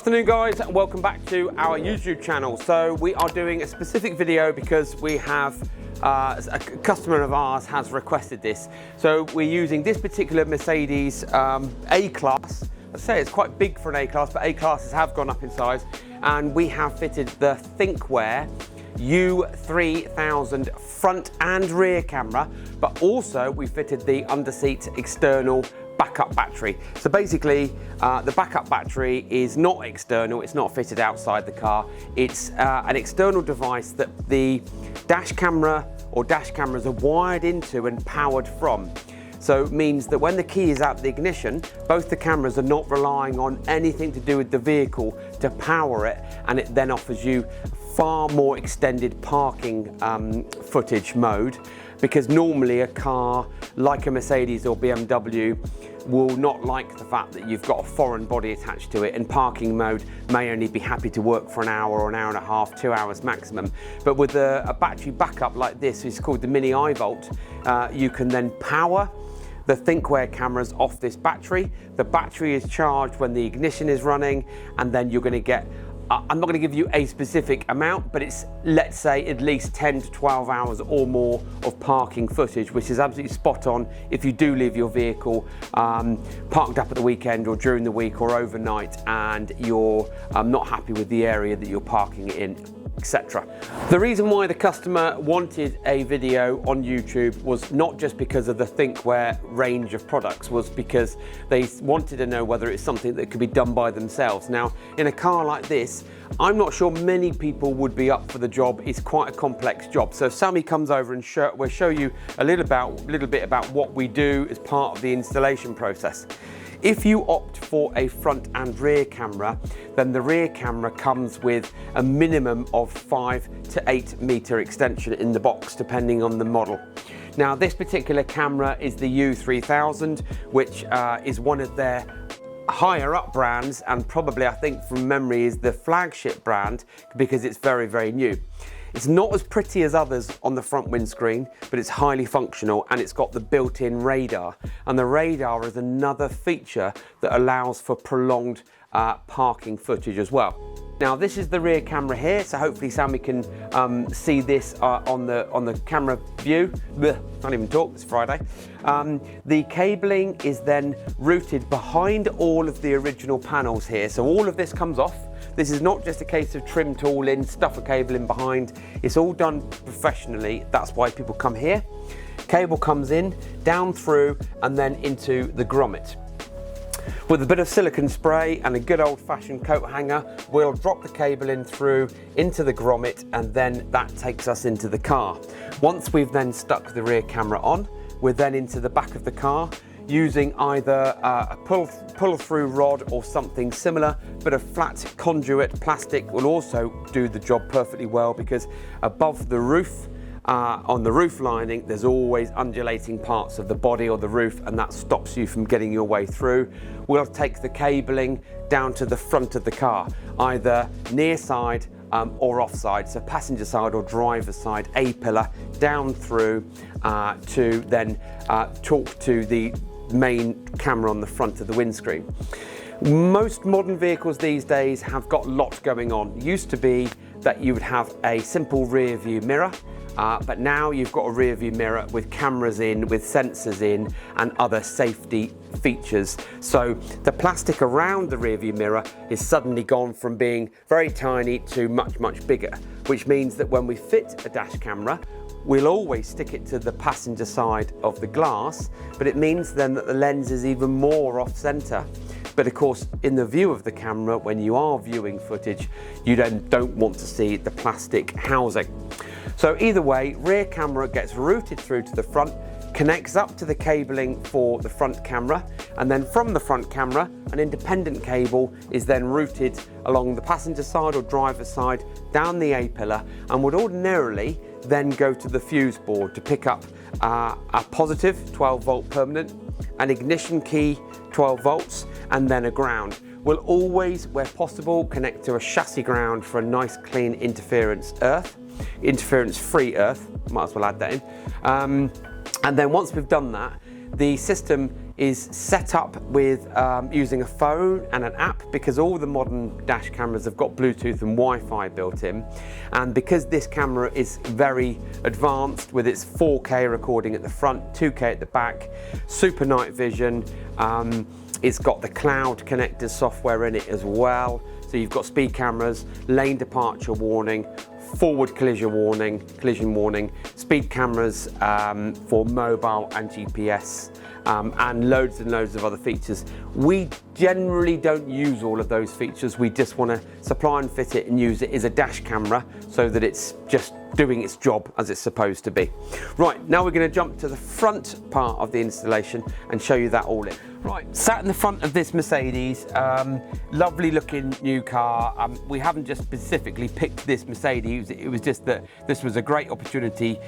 Afternoon guys, and welcome back to our YouTube channel. So we are doing a specific video because we have a customer of ours has requested this. So we're using this particular Mercedes A-Class. Let's say it's quite big for an A-Class, but A-Classes have gone up in size. And we have fitted the Thinkware U3000 front and rear camera, but also we fitted the underseat external backup battery. So basically the backup battery is not external, it's not fitted outside the car. It's an external device that the dash camera or dash cameras are wired into and powered from. So it means that when the key is out the ignition, both the cameras are not relying on anything to do with the vehicle to power it, and it then offers you far more extended parking footage mode, because normally a car like a Mercedes or BMW will not like the fact that you've got a foreign body attached to it, and parking mode may only be happy to work for an hour or an hour and a half, 2 hours maximum. But with a battery backup like this, it's called the Mini iVolt, you can then power the Thinkware cameras off this battery. The battery is charged when the ignition is running, and then you're going to get, I'm not going to give you a specific amount, but it's, let's say, at least 10 to 12 hours or more of parking footage, which is absolutely spot on if you do leave your vehicle parked up at the weekend or during the week or overnight, and you're not happy with the area that you're parking it in, etc. The reason why the customer wanted a video on YouTube was not just because of the Thinkware range of products, was because they wanted to know whether it's something that could be done by themselves. Now, in a car like this, I'm not sure many people would be up for the job. It's quite a complex job. So Sammy comes over and we'll show you a little bit about what we do as part of the installation process. If you opt for a front and rear camera, then the rear camera comes with a minimum of 5 to 8 meter extension in the box, depending on the model. Now, this particular camera is the U3000, which is one of their higher up brands, and probably, I think from memory, is the flagship brand because it's very, very new. It's not as pretty as others on the front windscreen, but it's highly functional, and it's got the built-in radar. And the radar is another feature that allows for prolonged parking footage as well. Now, this is the rear camera here, so hopefully Sammy can see this on the camera view. Blech, can't even talk, it's Friday. The cabling is then routed behind all of the original panels here, so all of this comes off. This is not just a case of trim tool in, stuff a cable in behind. It's all done professionally. That's why people come here. Cable comes in, down through, and then into the grommet. With a bit of silicone spray and a good old-fashioned coat hanger, we'll drop the cable in through into the grommet, and then that takes us into the car. Once we've then stuck the rear camera on, we're then into the back of the car, using either a pull-through rod or something similar, but a flat conduit plastic will also do the job perfectly well, because above the roof, on the roof lining, there's always undulating parts of the body or the roof, and that stops you from getting your way through. We'll take the cabling down to the front of the car, either near side or offside, so passenger side or driver side, A-pillar down through to then talk to the main camera on the front of the windscreen. Most modern vehicles these days have got lots going on. It used to be that you would have a simple rear view mirror, but now you've got a rear view mirror with cameras in, with sensors in, and other safety features. So the plastic around the rear view mirror is suddenly gone from being very tiny to much, much bigger, which means that when we fit a dash camera, we'll always stick it to the passenger side of the glass, but it means then that the lens is even more off center. But of course, in the view of the camera, when you are viewing footage, you then don't want to see the plastic housing. So either way, rear camera gets routed through to the front, connects up to the cabling for the front camera, and then from the front camera, an independent cable is then routed along the passenger side or driver side down the A-pillar, and would ordinarily then go to the fuse board to pick up a positive 12-volt permanent, an ignition key 12 volts, and then a ground. We'll always, where possible, connect to a chassis ground for a nice clean interference-free earth, might as well add that in. And then once we've done that, the system is set up with using a phone and an app, because all the modern dash cameras have got Bluetooth and Wi-Fi built in, and because this camera is very advanced with its 4K recording at the front, 2K at the back, super night vision, it's got the cloud connector software in it as well, so you've got speed cameras, lane departure warning, forward collision warning, speed cameras for mobile and GPS, and loads and loads of other features. We generally don't use all of those features. We just want to supply and fit it and use it as a dash camera so that it's just doing its job as it's supposed to be. Right, now we're going to jump to the front part of the installation and show you that all in. Right, sat in the front of this Mercedes, lovely looking new car. We haven't just specifically picked this Mercedes, it was just that this was a great opportunity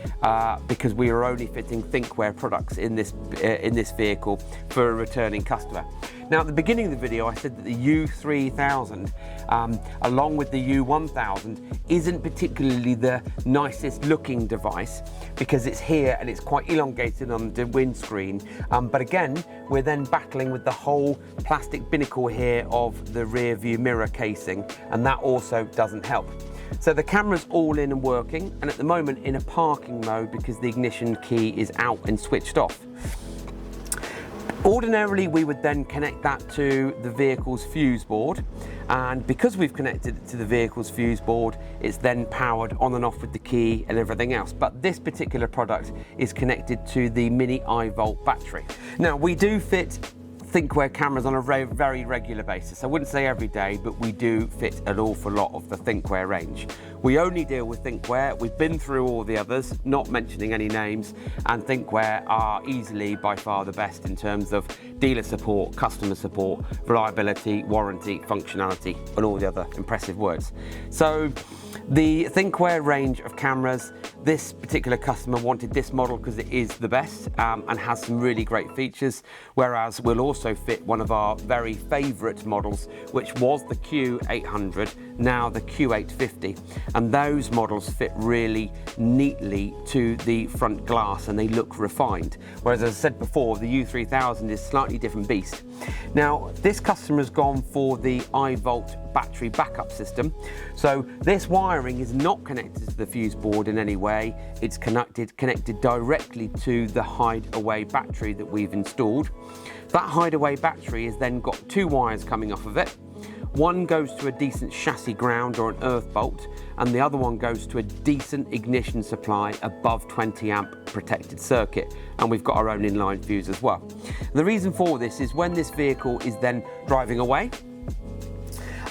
because we were only fitting Thinkware products in this vehicle for a returning customer. Now at the beginning of the video I said that the U3000 along with the U1000 isn't particularly the nicest looking device because it's here and it's quite elongated on the windscreen, but again we're then battling with the whole plastic binnacle here of the rear view mirror casing, and that also doesn't help. So the camera's all in and working, and at the moment in a parking mode because the ignition key is out and switched off. Ordinarily we would then connect that to the vehicle's fuse board, and because we've connected it to the vehicle's fuse board, it's then powered on and off with the key and everything else. But this particular product is connected to the mini I-volt battery. Now we do fit Thinkware cameras on a very regular basis. I wouldn't say every day, but we do fit an awful lot of the Thinkware range. We only deal with Thinkware. We've been through all the others, not mentioning any names, and Thinkware are easily by far the best in terms of dealer support, customer support, reliability, warranty, functionality, and all the other impressive words. So the Thinkware range of cameras, this particular customer wanted this model because it is the best and has some really great features, whereas we'll also fit one of our very favourite models, which was the Q800, now the Q850, and those models fit really neatly to the front glass and they look refined, whereas as I said before, the U3000 is a slightly different beast. Now this customer has gone for the I-volt battery backup system, so this wiring is not connected to the fuse board in any way. It's connected directly to the hideaway battery that we've installed. That hideaway battery has then got two wires coming off of it. One goes to a decent chassis ground or an earth bolt, and the other one goes to a decent ignition supply above 20 amp protected circuit, and we've got our own inline fuse as well. And the reason for this is when this vehicle is then driving away,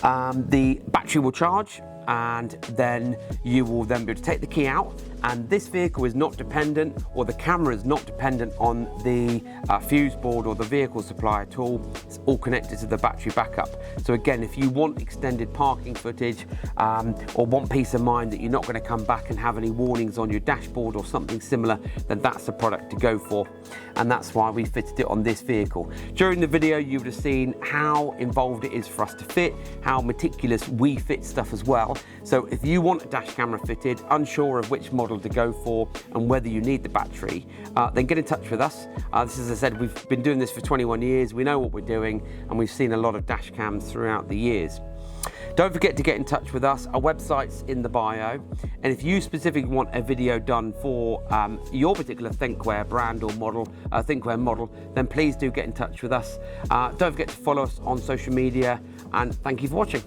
the battery will charge, and then you will then be able to take the key out, and this vehicle is not dependent, or the camera is not dependent on the fuse board or the vehicle supply at all. It's all connected to the battery backup. So again, if you want extended parking footage or want peace of mind that you're not going to come back and have any warnings on your dashboard or something similar, then that's the product to go for, and that's why we fitted it on this vehicle. During the video you would have seen how involved it is for us to fit, how meticulous we fit stuff as well. So if you want a dash camera fitted, unsure of which model to go for and whether you need the battery, then get in touch with us. This, as I said, we've been doing this for 21 years, we know what we're doing, and we've seen a lot of dash cams throughout the years. Don't forget to get in touch with us. Our website's in the bio, and if you specifically want a video done for your particular Thinkware brand or model, Thinkware model, then please do get in touch with us. Don't forget to follow us on social media, and thank you for watching.